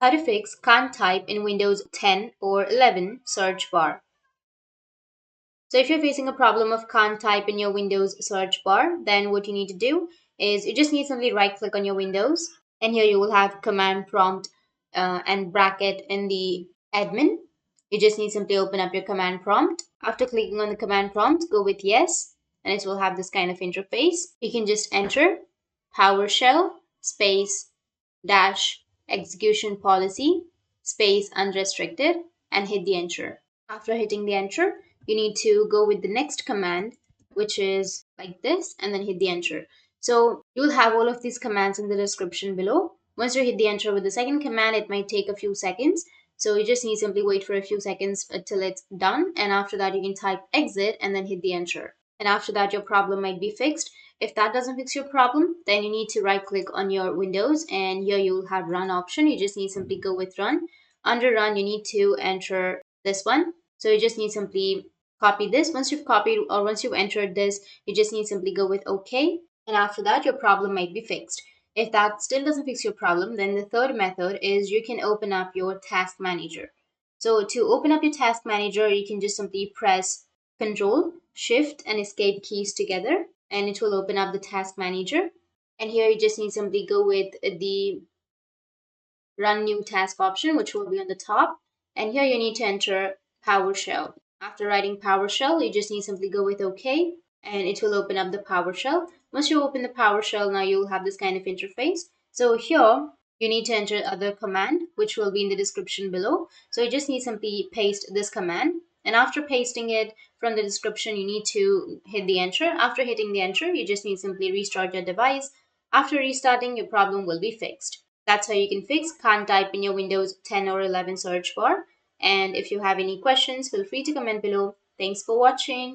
How to fix can't type in Windows 10 or 11 search bar. So if you're facing a problem of can't type in your Windows search bar, then what you need to do is you just need to simply right click on your Windows, and here you will have command prompt and bracket in the admin. You just need to simply open up your command prompt. After clicking on the command prompt, go with yes, and it will have this kind of interface. You can just enter PowerShell space dash execution policy space unrestricted and hit the enter. After hitting the enter, you need to go with the next command, which is like this, and then hit the enter. So you'll have all of these commands in the description below. Once you hit the enter with the second command, it might take a few seconds. So you just need simply wait for a few seconds till it's done. And after that, you can type exit and then hit the enter. And after that, your problem might be fixed. If that doesn't fix your problem, then you need to right click on your Windows, and here you'll have run option. You just need simply go with run. Under run, you need to enter this one. So you just need simply copy this. Once you've copied or once you've entered this, you just need simply go with OK. And after that, your problem might be fixed. If that still doesn't fix your problem, then the third method is you can open up your task manager. So to open up your task manager, you can just simply press Control, Shift, and Escape keys together, and it will open up the task manager. And here you just need simply go with the Run New Task option, which will be on the top. And here you need to enter PowerShell. After writing PowerShell, you just need simply go with OK, and it will open up the PowerShell. Once you open the PowerShell, now you'll have this kind of interface. So here you need to enter other command, which will be in the description below. So you just need simply paste this command. And after pasting it from the description, you need to hit the enter. After hitting the enter, you just need simply restart your device. After restarting, your problem will be fixed. That's how you can fix can't type in your Windows 10 or 11 search bar. And if you have any questions, feel free to comment below. Thanks for watching.